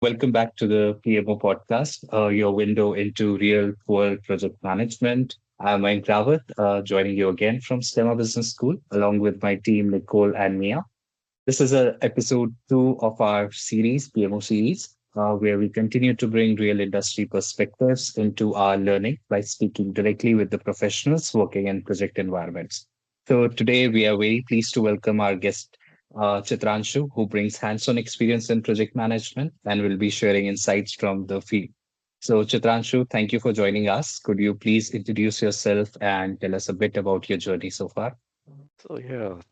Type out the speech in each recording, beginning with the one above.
Welcome back to the PMO Podcast, your window into real world project management. I'm Mayank Rawat, joining you again from STEMA Business School, along with my team, Nicole and Mia. This is episode two of our series, PMO Series, where we continue to bring real industry perspectives into our learning by speaking directly with the professionals working in project environments. So today we are very pleased to welcome our guest, Chitranshu, who brings hands-on experience in project management and will be sharing insights from the field. So Chitranshu, thank you for joining us. Could you please introduce yourself and tell us a bit about your journey so far?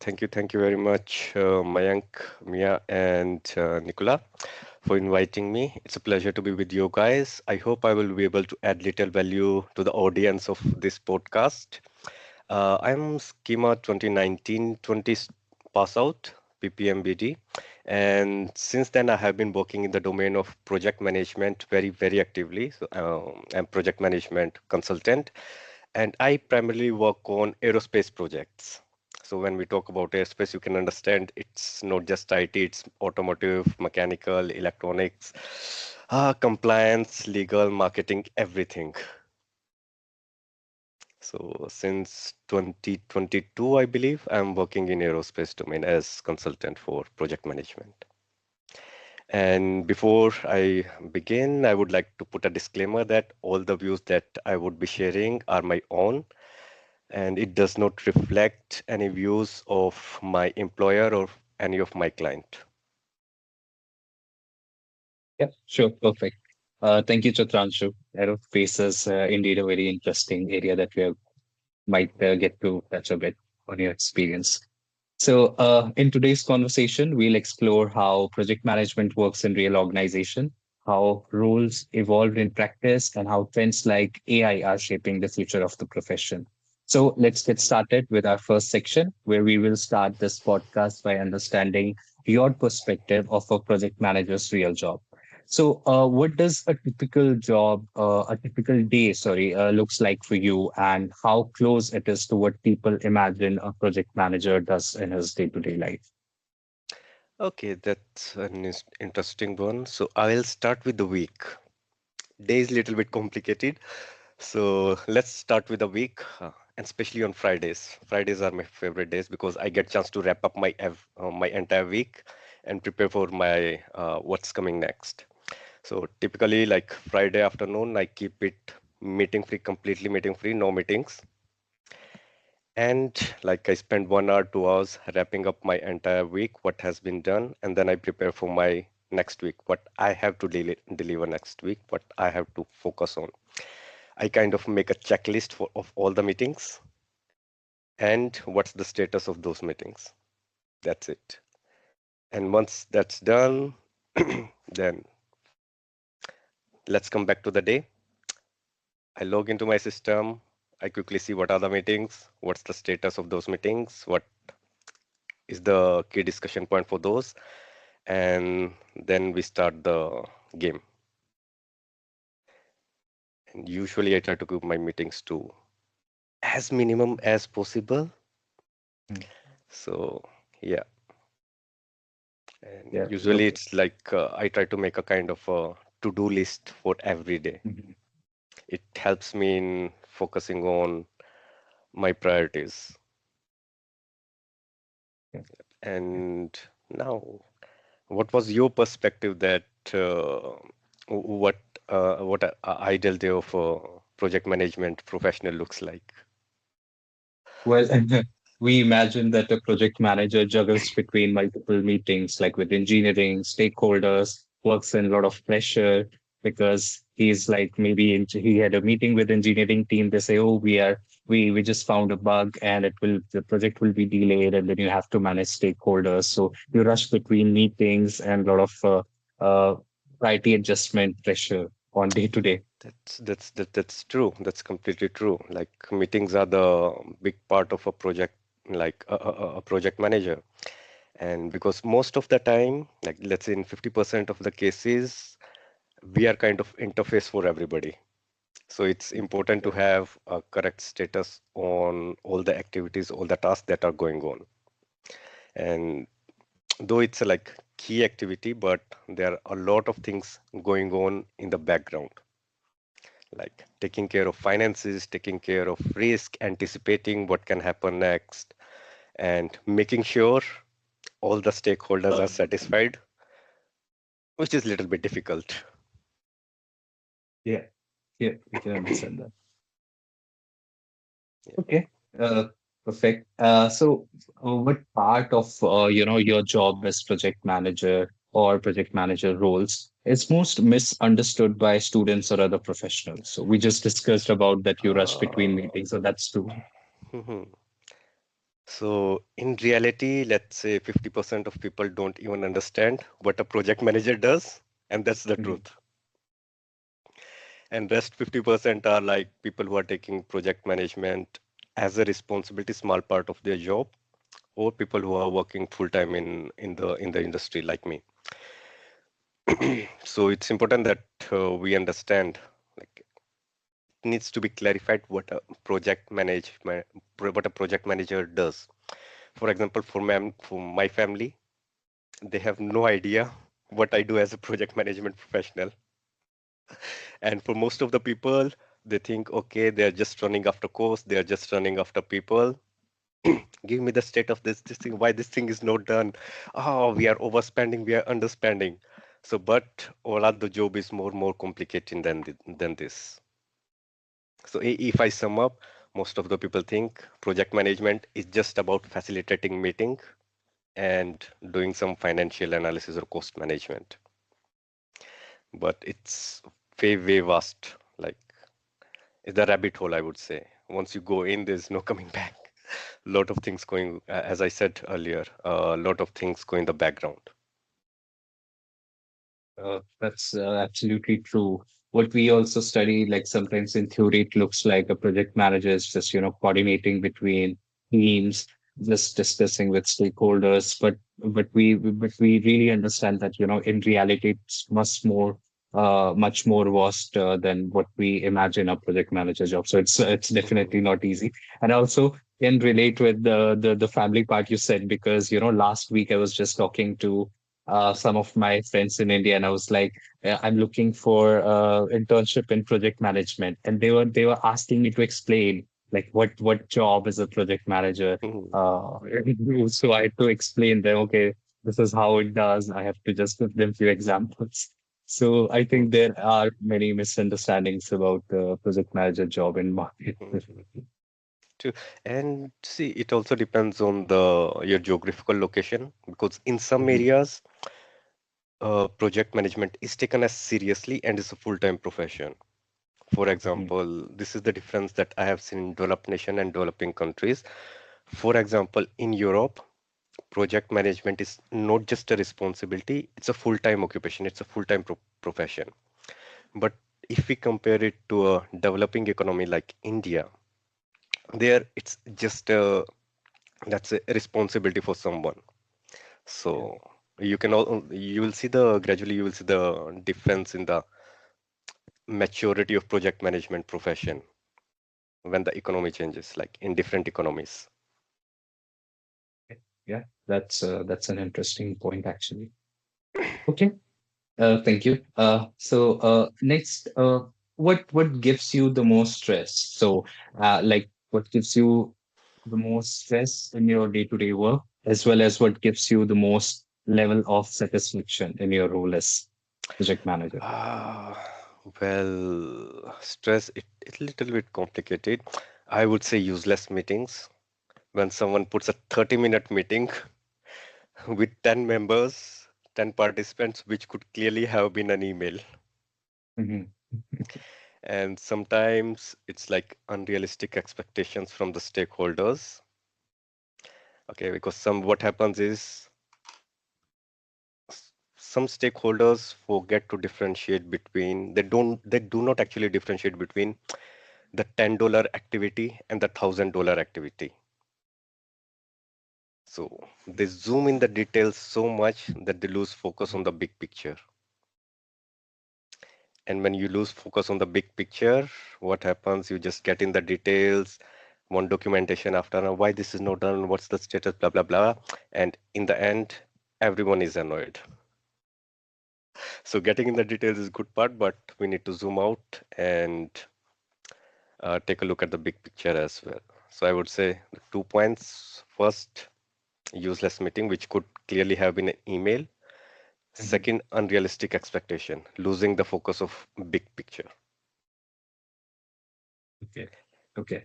Thank you very much, Mayank, Mia, and Nicola, for inviting me. It's a pleasure to be with you guys. I hope I will be able to add little value to the audience of this podcast. I'm Schema 2019-20 pass out, PMBD, and since then I have been working in the domain of project management very actively. I'm project management consultant, and I primarily work on aerospace projects. So when we talk about aerospace, you can understand it's not just IT, it's automotive, mechanical, electronics, compliance, legal, marketing, everything. So since 2022, I believe, I'm working in aerospace domain as consultant for project management. And before I begin, I would like to put a disclaimer that all the views that I would be sharing are my own, and it does not reflect any views of my employer or any of my client. Yeah, sure. Perfect. Thank you, Chitranshu. Aerospace is indeed a very interesting area that we might get to touch a bit on your experience. So, in today's conversation, we'll explore how project management works in real organization, how roles evolved in practice, and how trends like AI are shaping the future of the profession. So, let's get started with our first section, where we will start this podcast by understanding your perspective of a project manager's real job. So, what does a typical job, a typical day, sorry, looks like for you, and how close it is to what people imagine a project manager does in his day-to-day life? Okay, that's an interesting one. So I'll start with the week. Day is a little bit complicated. So let's start with the week, and especially on Fridays. Fridays are my favorite days because I get chance to wrap up my entire week and prepare for my what's coming next. So typically, like Friday afternoon, I keep it meeting free, completely meeting free, no meetings. And like I spend 1 hour, 2 hours wrapping up my entire week, what has been done, and then I prepare for my next week, what I have to deliver next week, what I have to focus on. I kind of make a checklist of all the meetings and what's the status of those meetings. That's it. And once that's done, then let's come back to the day. I log into my system. I quickly see what are the meetings, what's the status of those meetings, what is the key discussion point for those, and then we start the game. And usually I try to keep my meetings to as minimum as possible. Mm. So yeah, and Yeah, usually perfect. it's like I try to make a kind of a to-do list for every day. Mhm. It helps me in focusing on my priorities. Yeah. And now, what was your perspective that what what a ideal day of a project management professional looks like? Well, we imagine that a project manager juggles between multiple meetings, like with engineering, stakeholders, works in a lot of pressure because he's like maybe he had a meeting with engineering team. They say, "Oh, we just found a bug, and the project will be delayed," and then you have to manage stakeholders. So you rush between meetings and a lot of priority adjustment pressure on day to day. That's true. That's completely true. Like meetings are the big part of a project, like a project manager. And because most of the time, like let's say in 50% of the cases, we are kind of interface for everybody. So it's important to have a correct status on all the activities, all the tasks that are going on. And though it's a like key activity, but there are a lot of things going on in the background, like taking care of finances, taking care of risk, anticipating what can happen next, and making sure all the stakeholders are satisfied, which is a little bit difficult. Yeah, yeah, we can understand that. Yeah. Okay, perfect. What part of your job as project manager or project manager roles is most misunderstood by students or other professionals? So we just discussed about that you rush between Uh, meetings, so that's true. mhm. So in reality, let's say 50% of people don't even understand what a project manager does, and that's the Mhm. truth. And rest 50% are like people who are taking project management as a responsibility, small part of their job, or people who are working full time in the industry like me. So it's important that we understand, like, it needs to be clarified what a project management, what a project manager does. For example, for my family, they have no idea what I do as a project management professional. And for most of the people, they think, okay, they're just running after course, they're just running after people. Give me the state of this thing, why this thing is not done. Oh, we are overspending, we are underspending. So, but all other job is more complicated than this. So, if I sum up, most of the people think project management is just about facilitating meeting and doing some financial analysis or cost management. But it's way vast. Like, it's the rabbit hole, I would say. Once you go in, there's no coming back. A lot of things going, as I said earlier, a lot of things go in the background. That's absolutely true. What we also study, like sometimes in theory, it looks like a project manager is just, coordinating between teams, just discussing with stakeholders. But we really understand that, in reality, it's much more vast than what we imagine a project manager job. So it's definitely Mhm, not easy. And also can relate with the family part you said, because, last week I was just talking to some of my friends in India, and I was like, I'm looking for internship in project management, and they were asking me to explain like what job is a project manager. mhm, Uh, so I had to explain them. Okay, this is how it does. I have to just give them few examples. So I mhm, think there are many misunderstandings about the project manager job in market. mhm. True. And see, it also depends on the your geographical location because in some Mhm, areas, project management is taken as seriously and is a full-time profession. For mhm, example, this is the difference that I have seen in developed nation and developing countries. For example, in Europe, project management is not just a responsibility, it's a full-time occupation, it's a full-time profession. But if we compare it to a developing economy like India, there it's just a that's a responsibility for someone. yeah. So you will see the gradually you will see the difference in the maturity of project management profession when the economy changes, like in different economies. Yeah, that's an interesting point actually. Okay. Thank you. Next, what gives you the most stress? So, like, what gives you the most stress in your day-to-day work, as well as what gives you the most level of satisfaction in your role as project manager? Ah, well, stress, it's a little bit complicated. I would say useless meetings. When someone puts a 30-minute meeting with 10 members, 10 participants, which could clearly have been an email. Mhm. And sometimes it's like unrealistic expectations from the stakeholders. Okay, because what happens is some stakeholders forget to differentiate between, they do not actually differentiate between the $10 activity and the $1,000 activity. So they zoom in the details so much that they lose focus on the big picture. And when you lose focus on the big picture, what happens? You just get in the details, one documentation after another, why this is not done, what's the status, blah, blah, blah. And in the end, everyone is annoyed. So getting in the details is good part, but we need to zoom out and take a look at the big picture as well. So I would say the 2 points. First, useless meeting, which could clearly have been an email. Mhm. Second, unrealistic expectation, losing the focus of big picture. Okay. Okay.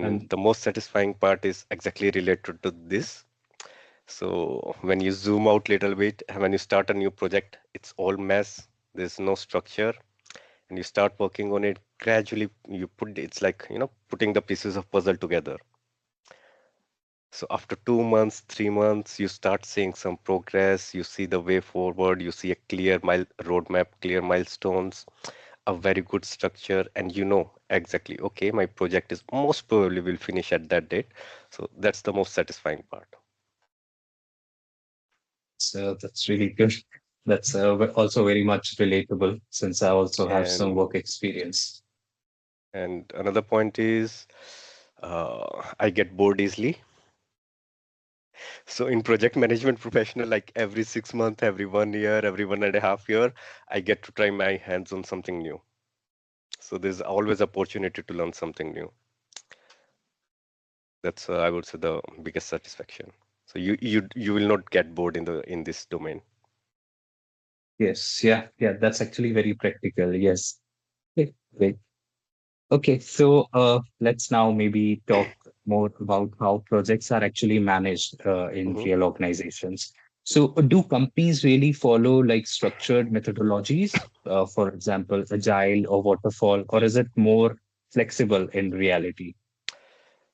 And And the most satisfying part is exactly related to this. So when you zoom out little bit, when you start a new project, it's all mess. There's no structure, and you start working on it gradually. You put it's like putting the pieces of puzzle together. So after 2 months, 3 months, you start seeing some progress. You see the way forward. You see a clear roadmap, clear milestones, a very good structure, and you know exactly, okay, my project is most probably will finish at that date. So that's the most satisfying part. so that's really good. That's also very much relatable since I also have some And work experience. another point is I get bored easily. So in project management professional, like every 6 months, every 1 year, every 1.5 year, I get to try my hands on something new. So there's always opportunity to learn something new. That's I would say the biggest satisfaction. So you will not get bored in this domain. Yes. Yeah. Yeah. That's actually very practical. Yes. Okay, great. Okay, so let's now maybe talk more about how projects are actually managed in Mhm. real organizations. So, do companies really follow like structured methodologies, for example, agile or waterfall, or is it more flexible in reality?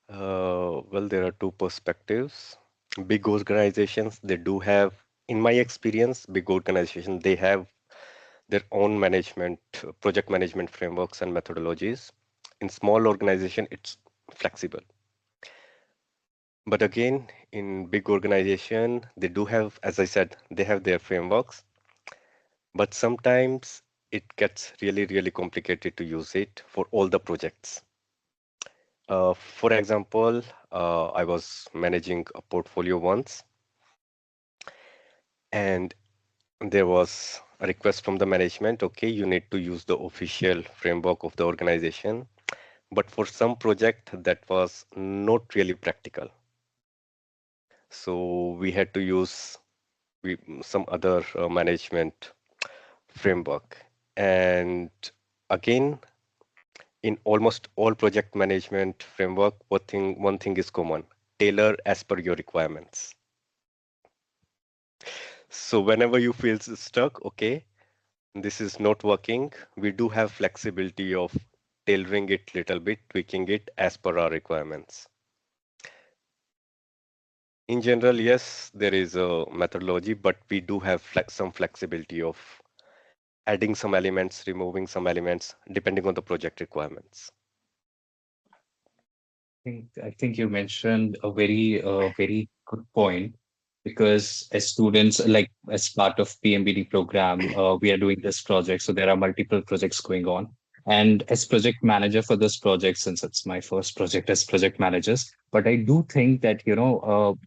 Well, there are two perspectives. Big organizations, they do have, in my experience, big organizations, they have their own project management frameworks and methodologies. In small organization, it's flexible. But again, in big organization, they do have, as I said, they have their frameworks, but sometimes it gets really, really complicated to use it for all the projects. For example, I was managing a portfolio once, and there was a request from the management, okay, you need to use the official framework of the organization. But for some project, that was not really practical. So we had to use some other management framework. And again, in almost all project management framework, one thing is common: tailor as per your requirements. So whenever you feel stuck, okay, this is not working, we do have flexibility of tailoring it little bit, tweaking it as per our requirements. In general, yes, there is a methodology, but we do have some flexibility of adding some elements, removing some elements, depending on the project requirements. I think you mentioned a very good point because as students, like as part of PMBD program, we are doing this project. So there are multiple projects going on. And as project manager for this project, since it's my first project as project managers, but I do think that,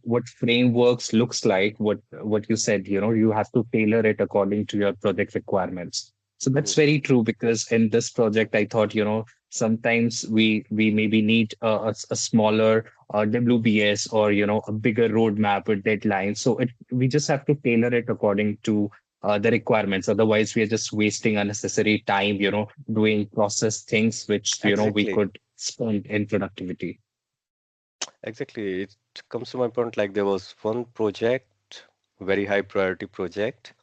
what frameworks looks like, what you said, you have to tailor it according to your project requirements. So that's Mhm. very true because in this project, I thought, sometimes we maybe need a smaller WBS or a bigger roadmap with deadlines. So we just have to tailor it according to the requirements. Otherwise, we are just wasting unnecessary time, doing process things which we Exactly, could spend in productivity. exactly. It comes to my point, like there was one project, very high priority project,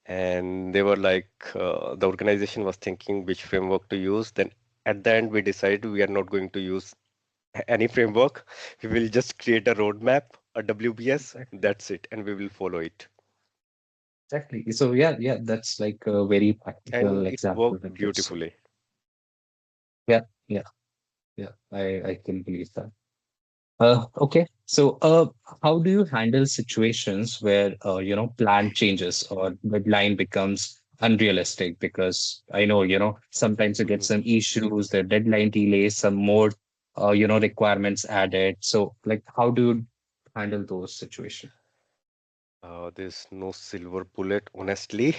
and they were like, the organization was thinking which framework to use. Then at the end, we decided we are not going to use any framework. We will just create a roadmap, a WBS, Exactly. that's it, and we will follow it. Exactly. So yeah, that's like a very practical And it example worked that you've said. beautifully. Yeah, yeah, yeah. I can believe that. Okay. So, how do you handle situations where, plan changes or deadline becomes unrealistic? Because I know, sometimes you get Mhm. some issues, the deadline delays, some more, requirements added. So, like, how do you handle those situations? There's no silver bullet, honestly,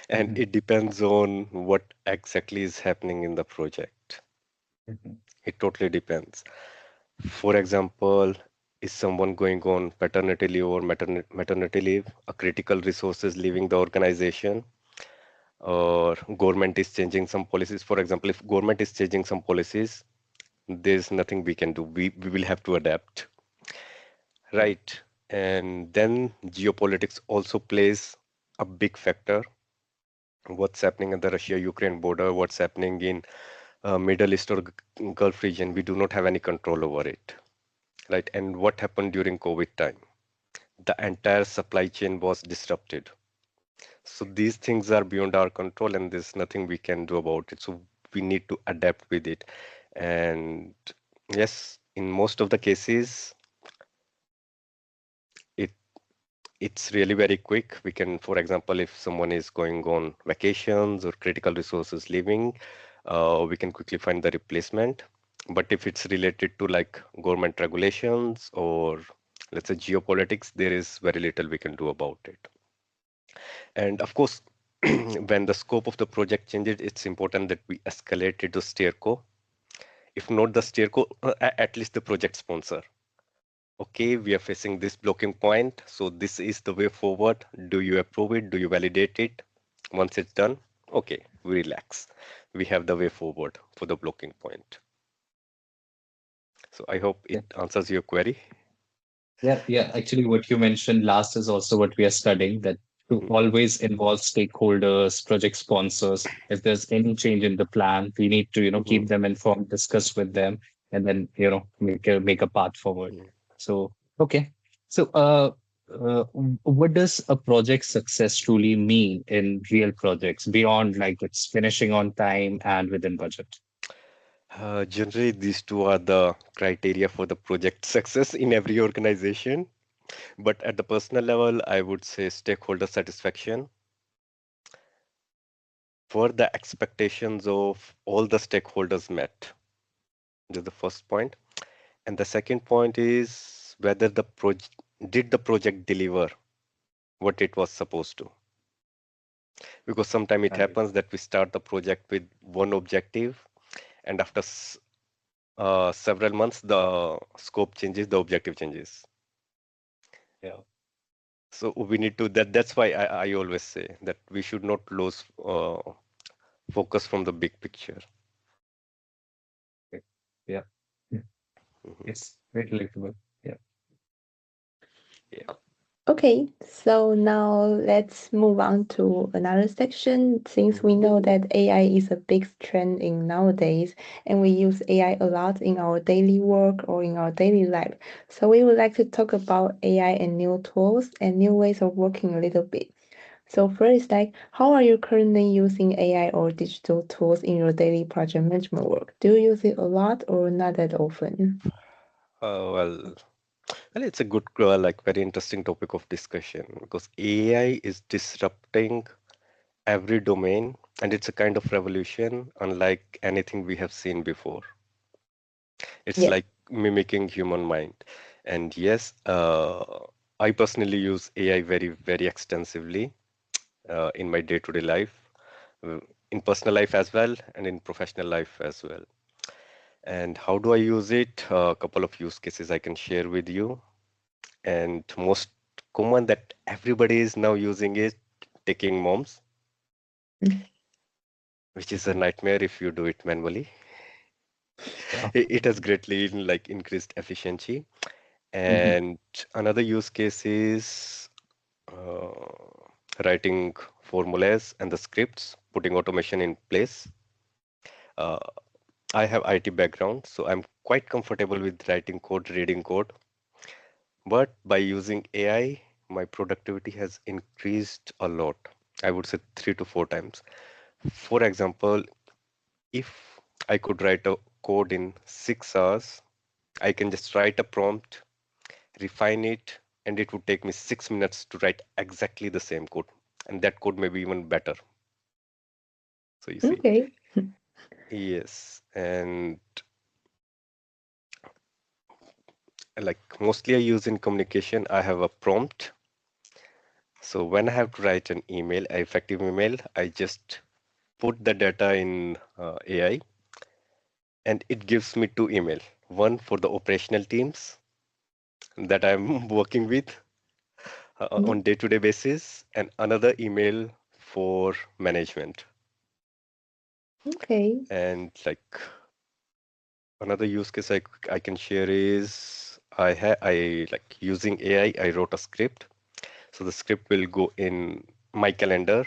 and Mhm. it depends on what exactly is happening in the project. Mhm. It totally depends. For example, is someone going on paternity leave or maternity leave, a critical resource is leaving the organization, or government is changing some policies. For example, if government is changing some policies, there's nothing we can do. We will have to adapt, Yeah. right? And then geopolitics also plays a big factor. What's happening at the Russia-Ukraine border, what's happening in Middle East or Gulf region, we do not have any control over it, right? And what happened during COVID time? The entire supply chain was disrupted. So these things are beyond our control, and there's nothing we can do about it. So we need to adapt with it. And yes, in most of the cases, it it's really very quick. We can, for example, if someone is going on vacations or critical resources leaving, we can quickly find the replacement. But if it's related to like government regulations or let's say geopolitics, there is very little we can do about it. And of course, when the scope of the project changes, it's important that we escalate it to steerco. If not the steerco, at least the project sponsor. Okay, we are facing this blocking point, so this is the way forward. Do you approve it? Do you validate it? Once it's done, okay, we relax. We have the way forward for the blocking point. So I hope it answers your query. Yeah, yeah. Actually, what you mentioned last is also what we are studying, that to Mhm, always involve stakeholders, project sponsors. If there's any change in the plan, we need to, mhm, keep them informed, discuss with them, and then, make a path forward. mhm. So, okay. So, what does a project success truly mean in real projects beyond like it's finishing on time and within budget? Generally, these two are the criteria for the project success in every organization. But at the personal level, I would say stakeholder satisfaction. Were the expectations of all the stakeholders met? This is the first point. And the second point is whether the project did the project deliver what it was supposed to. Because sometimes it Right. happens that we start the project with one objective, and after several months, the scope changes, the objective changes. Yeah. So we need to that's why I always say that we should not lose focus from the big picture. Okay. Yeah. Yeah. Mhm. It's very relatable. Yeah. Yeah. Okay, so now let's move on to another section. Since we Mhm. know that AI is a big trend in nowadays, and we use AI a lot in our daily work or in our daily life. So we would like to talk about AI and new tools and new ways of working a little bit. So first, like, how are you currently using AI or digital tools in your daily project management work? Do you use it a lot or not that often? Well, it's a good, like, very interesting topic of discussion because AI is disrupting every domain and it's a kind of revolution unlike anything we have seen before. It's Yeah. like mimicking human mind. And yes, I personally use AI very, very extensively in my day-to-day life, uh, in personal life as well, and in professional life as well. And how do I use it? A couple of use cases I can share with you. And most common that everybody is now using is taking moms, Mm. which is a Mhm. nightmare if you do it manually. Yeah. It has greatly like increased efficiency. Mhm. And another use case is uh, writing formulas and the scripts, putting automation in place. Uh, I have IT background, so I'm quite comfortable with writing code, reading code. But by using AI, my productivity has increased a lot. I would say 3 to 4 times. For example, if I could write a code in 6 hours, I can just write a prompt, refine it, and it would take me 6 minutes to write exactly the same code. And that code may be even better. So you see, Okay. yes. And like mostly I use in communication, I have a prompt. So when I have to write an email, an effective email, I just put the data in AI, and it gives me two email. One for the operational teams that I'm working with Yeah. on day-to-day basis, and another email for management. Okay. And like another use case I can share is I like using AI, I wrote a script. So the script will go in my calendar,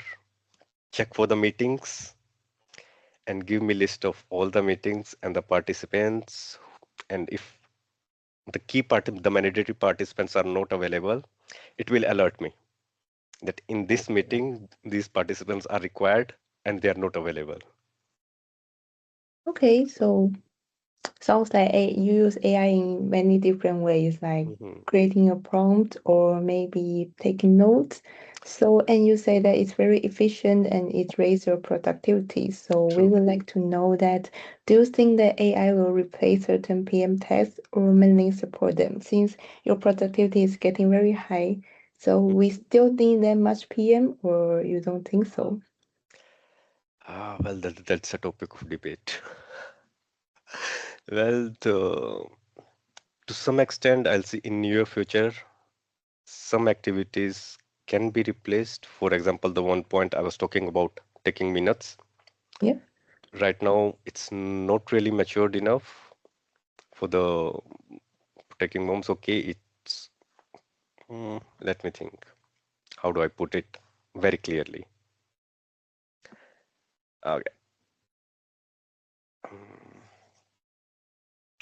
check for the meetings, and give me list of all the meetings and the participants. And if the mandatory participants are not available, it will alert me that in this meeting these participants are required and they are not available. Okay. So sounds like you use AI in many different ways, like Mhm. creating a prompt or maybe taking notes. So, and you say that it's very efficient and it raises your productivity. So, we True. would like to know that do you think that AI will replace certain PM tasks or mainly support them? Since your productivity is getting very high, so we still need that much PM, or you don't think so? Well, that's a topic of debate. Well, to some extent, I'll see in near future, some activities can be replaced. For example, the one point I was talking about taking minutes. Yeah. Right now, it's not really matured enough for the taking moms. Okay, it's let me think. How do I put it very clearly? Okay. Mm,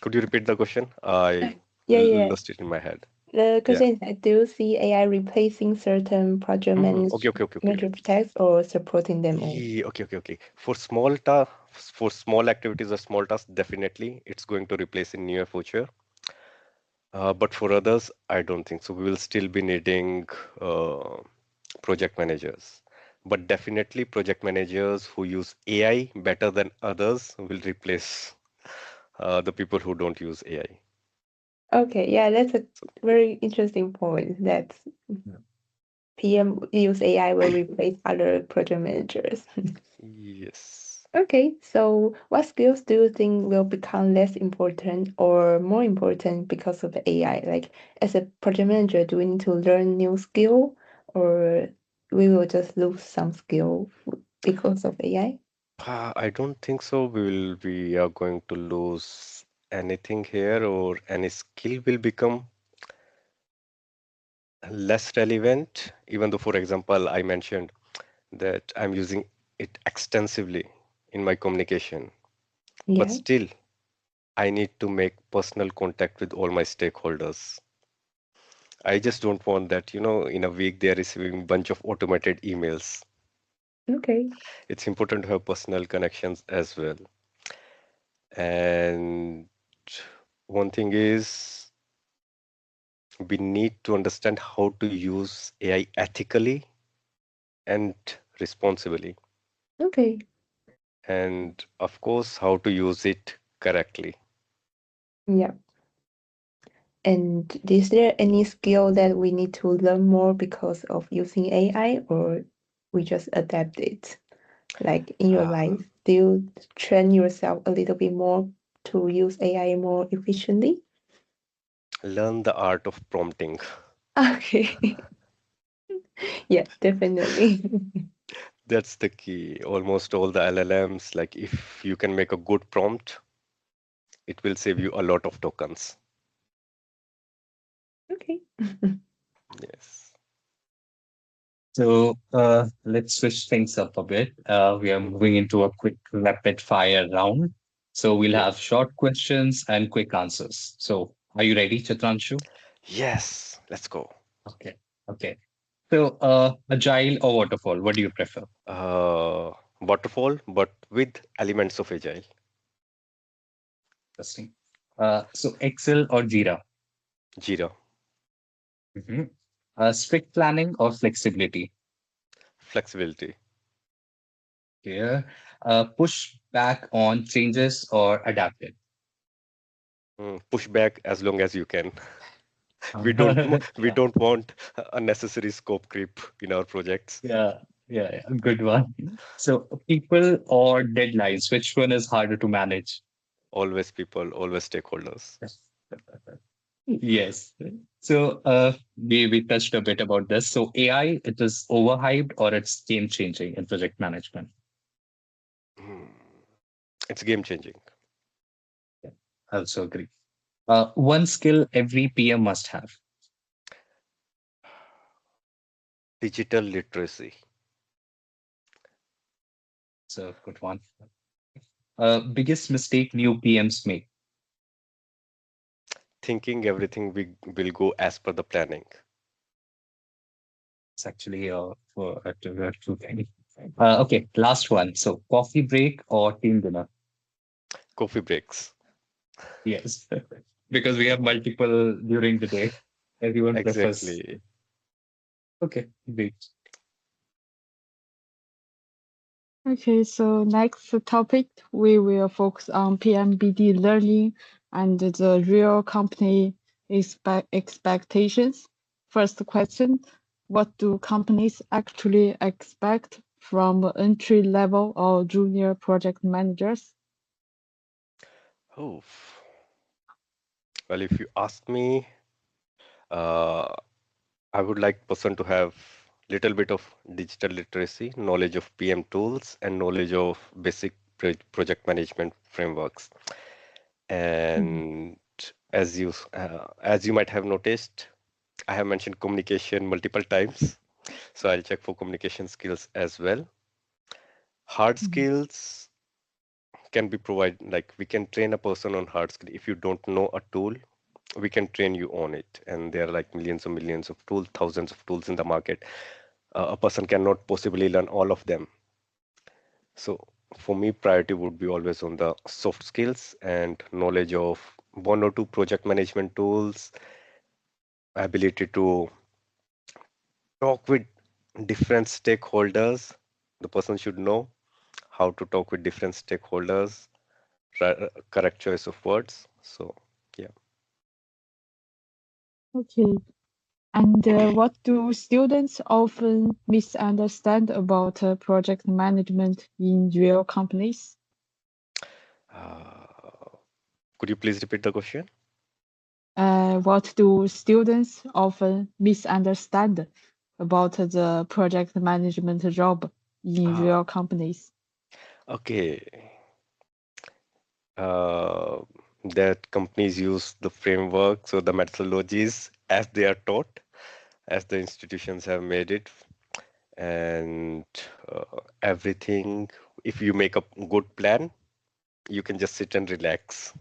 Could you repeat the question? I Yeah, yeah. lost it in my head. The Yeah. question is, do you see AI replacing certain project Okay, okay, okay, okay. management tasks or supporting them all? Yeah, okay, okay, okay. For small activities or small tasks, definitely it's going to replace in near future. But for others, I don't think so. We will still be needing uh, project managers. But definitely project managers who use AI better than others will replace the people who don't use AI. Okay, yeah, that's a very interesting point that Yeah. PM use AI will replace other project managers. Yes. Okay, so what skills do you think will become less important or more important because of the AI? Like as a project manager, do we need to learn new skill or we will just lose some skill because of AI? I don't think so. We are going to lose anything here, or any skill will become less relevant, even though, for example, I mentioned that I'm using it extensively in my communication. But Yeah. still, I need to make personal contact with all my stakeholders. I just don't want that, in a week they're receiving bunch of automated emails. Okay. It's important to have personal connections as well. And one thing is we need to understand how to use AI ethically and responsibly. Okay. And of course, how to use it correctly. Yeah. And is there any skill that we need to learn more because of using AI, or we just adapt it? Like in your Ah, life, do you train yourself a little bit more to use AI more efficiently? learn the art of prompting. Okay. Yeah, definitely. That's the key. Almost all the LLMs, like if you can make a good prompt, it will save you a lot of tokens. Okay. Yes. So let's switch things up a bit. We are Mhm. moving into a quick rapid fire round. So we'll Okay. have short questions and quick answers. So are you ready, Chitranshu? Yes, let's go. Okay. Okay. So agile or waterfall, what do you prefer? Waterfall, but with elements of agile. Interesting. So Excel or Jira? Jira, Mhm. Strict planning or flexibility? flexibility. Here. Push back on changes or adapt it? Push back as long as you can. We don't we don't want unnecessary scope creep in our projects. Yeah, yeah, yeah, good one. So, people or deadlines, which one is harder to manage? Always people, always stakeholders. Yes. So, we touched a bit about this. So, AI, it is overhyped or it's game changing in project management? Hmm. It's game changing. Yeah, I also agree. One skill every PM must have. Digital literacy. So, good one. Biggest mistake new PMs make. Thinking everything will go as per the planning. It's actually for a true thing. Okay, last one. So, coffee break or team dinner? Coffee breaks. Yes, because we have multiple during the day. Everyone prefers. Exactly. Okay, great. Okay, so next topic, we will focus on PMBD learning and the real company expectations. First question, what do companies actually expect from entry level or junior project managers? Oh, well, if you ask me, uh, I would like person to have little bit of digital literacy, knowledge of PM tools, and knowledge of basic project management frameworks. Mhm. And as you might have noticed, I have mentioned communication multiple times, so I'll check for communication skills as well. Hard Mhm. skills can be provided, like we can train a person on hard skill. If you don't know a tool, we can train you on it. And there are like millions of tools, thousands of tools in the market. A person cannot possibly learn all of them. So for me, priority would be always on the soft skills and knowledge of one or two project management tools, ability to talk with different stakeholders. The person should know how to talk with different stakeholders, correct choice of words. So, yeah. Okay, and what do students often misunderstand about project management in real companies? Uh, could you please repeat the question? What do students often misunderstand about the project management job in Ah, real companies? okay. Uh, that companies use the frameworks or the methodologies as they are taught, as the institutions have made it, and everything. If you make a good plan, you can just sit and relax.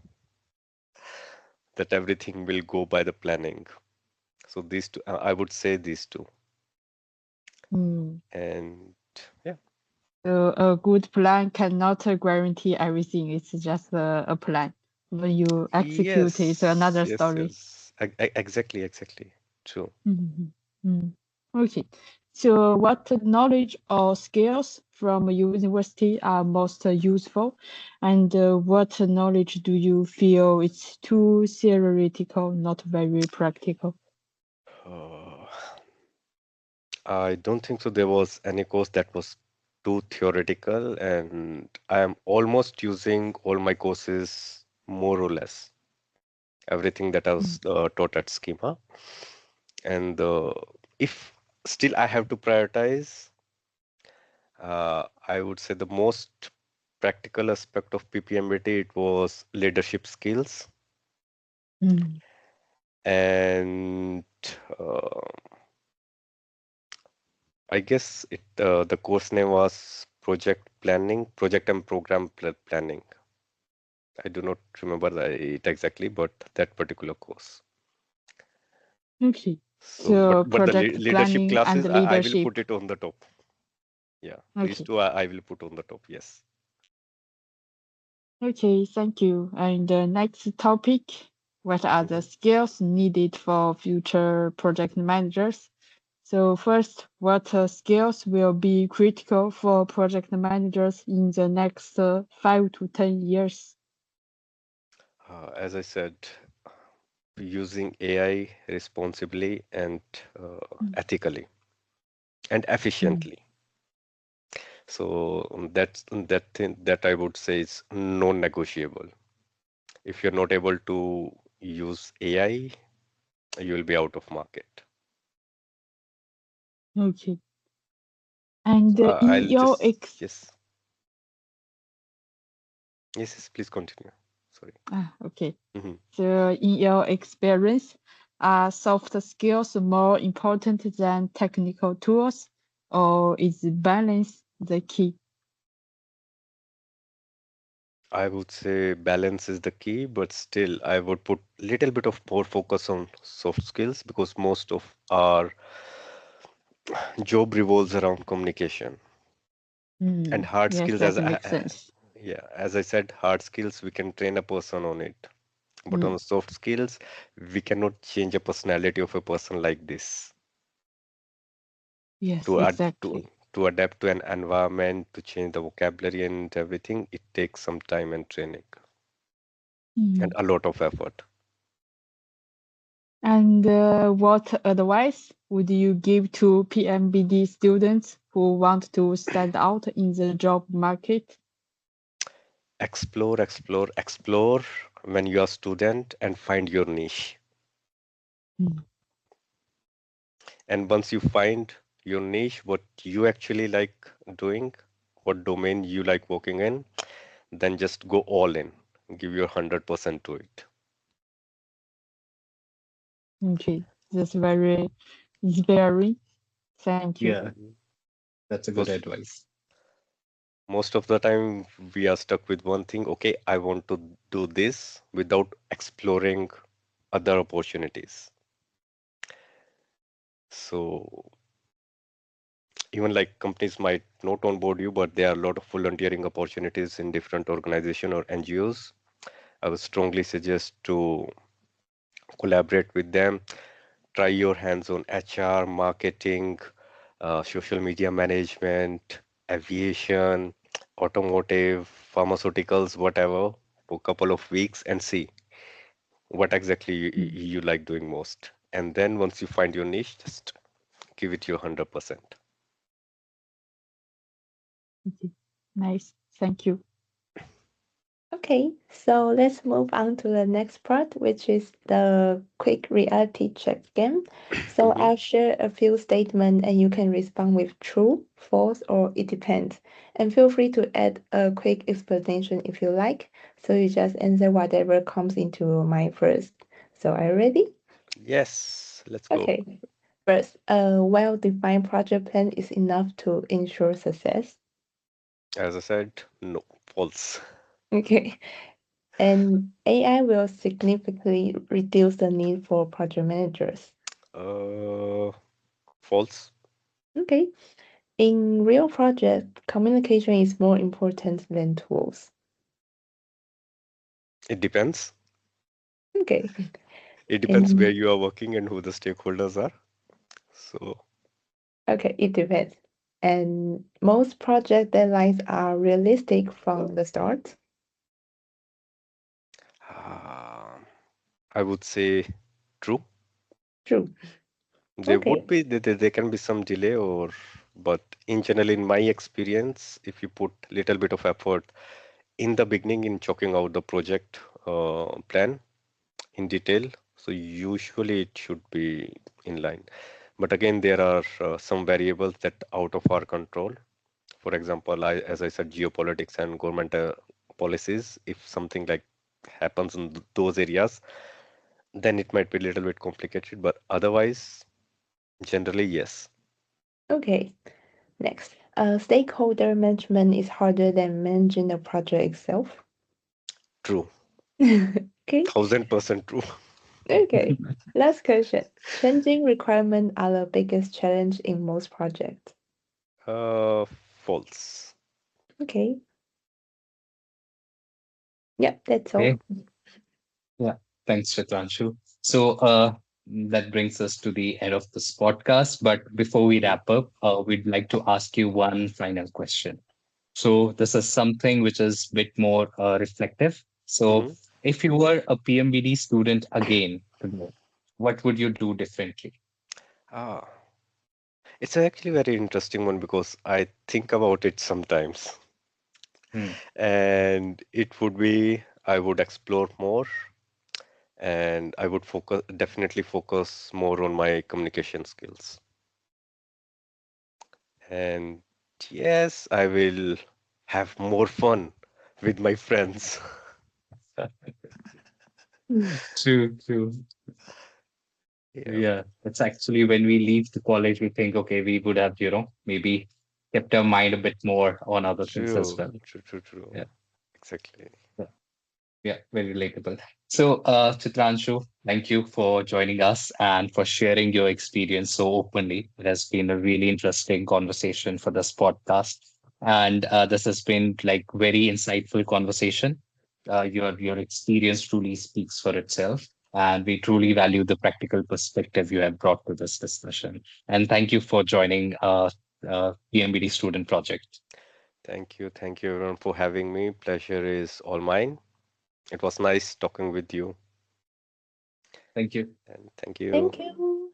That everything will go by the planning. So these two, I would say these two, Hmm. and yeah. So a good plan cannot guarantee everything. It's just a plan. When you execute, it's Yes, another yes, story. yes. Exactly, exactly. True. Mhm. Mm. Okay. So, what knowledge or skills from university are most useful, and what knowledge do you feel it's too theoretical, not very practical? Uh, I don't think so. There was any course that was too theoretical, and I am almost using all my courses more or less everything that I Mm. was taught at Schema. And if still I have to prioritize, I would say the most practical aspect of PPMBT it was leadership skills, Mm. and uh, I guess the course name was project and program planning. I do not remember it exactly, but that particular course. Okay. So, So, but the project leadership planning and classes, I will leadership. put it on the top. Yeah, these Okay. two I will put on the top. Yes. Okay, thank you. And the next topic, what are the Mhm. skills needed for future project managers? So first, what skills will be critical for project managers in the next 5 to 10 years? As I said, using AI responsibly and ethically and Mm. efficiently. So that thing that I would say is non-negotiable. If you're not able to use AI, you will be out of market. Okay. And in I'll your just yes, yes, please continue. Sorry. okay. Mhm. So in your experience, are soft skills more important than technical tools, or is balance the key? I would say balance is the key, but still I would put little bit of more focus on soft skills because most of our job revolves around communication and Mm. hard Yes, skills that makes sense. yeah, as I said, hard skills we can train a person on it, but Mm. on soft skills we cannot change a personality of a person like this Yes, to add exactly. to adapt to an environment, to change the vocabulary and everything. It takes some time and training and Mm. a lot of effort. And what advice would you give to PMBD students who want to stand out in the job market? Explore, explore, explore when you are student and find your niche. Mm. And once you find your niche, what you actually like doing, what domain you like working in, then just go all in. Give your 100% to it. Okay, that's very inspiring. Thank you. Yeah, Mhm. that's a good Because advice. most of the time we are stuck with one thing. Okay, I want to do this without exploring other opportunities. So even like companies might not onboard you, but there are a lot of volunteering opportunities in different organizations or NGOs. I would strongly suggest to collaborate with them. Try your hands on HR, marketing, social media management, aviation, automotive, pharmaceuticals, whatever, for a couple of weeks and see what exactly Mm. you like doing most. And then once you find your niche, just give it your 100%. Okay, nice. Thank you. Okay, so let's move on to the next part, which is the quick reality check game. So Mhm. I'll share a few statements and you can respond with true, false, or it depends. And feel free to add a quick explanation if you like. So you just answer whatever comes into your mind first. So are you ready? Yes, let's go. Okay. First, a well-defined project plan is enough to ensure success. As I said, no, false. Okay. And AI will significantly reduce the need for project managers. Uh, false. Okay. In real projects, communication is more important than tools. It depends. Okay. It depends where And you are working and who the stakeholders are. So, okay, it depends. And most project deadlines are realistic from the start. uh, I would say true. True. There would Okay. be there can be some delay or but in general in my experience, if you put little bit of effort in the beginning in chalking out the project plan in detail, so usually it should be in line. But again, there are some variables that out of our control. For example, as I said, geopolitics and government policies. If something like happens in those areas, then it might be a little bit complicated. But otherwise, generally, yes, Okay. Next. Stakeholder management is harder than managing the project itself. true, Okay. 1000% true. Okay. Last question. Changing requirements are the biggest challenge in most projects. False. Okay. Yep, that's Okay. all. Yeah. Thanks, Chitranshu. So that brings us to the end of this podcast. But before we Mhm, wrap up, we'd like to ask you one final question. So this is something which is a bit more reflective. So mhm. if you were a PMBD student again to know, what would you do differently? Ah, it's actually very interesting one because I think about it sometimes. Hmm. And it would be I would explore more and I would definitely focus more on my communication skills. And yes, I will have more fun with my friends. True, true. Yeah, Yeah, it's actually when we leave the college, we think, okay, we would have, maybe kept our mind a bit more on other things as true, well. true, true, true. Yeah. Exactly. Yeah. Yeah, very relatable. So, Chitranshu, thank you for joining us and for sharing your experience so openly. It has been a really interesting conversation for this podcast, and this has been like very insightful conversation. Your experience truly speaks for itself, and we truly value the practical perspective you have brought to this discussion. And thank you for joining PMBD Student Project. Thank you everyone for having me. Pleasure is all mine. It was nice talking with you, Thank you. and thank you. Thank you.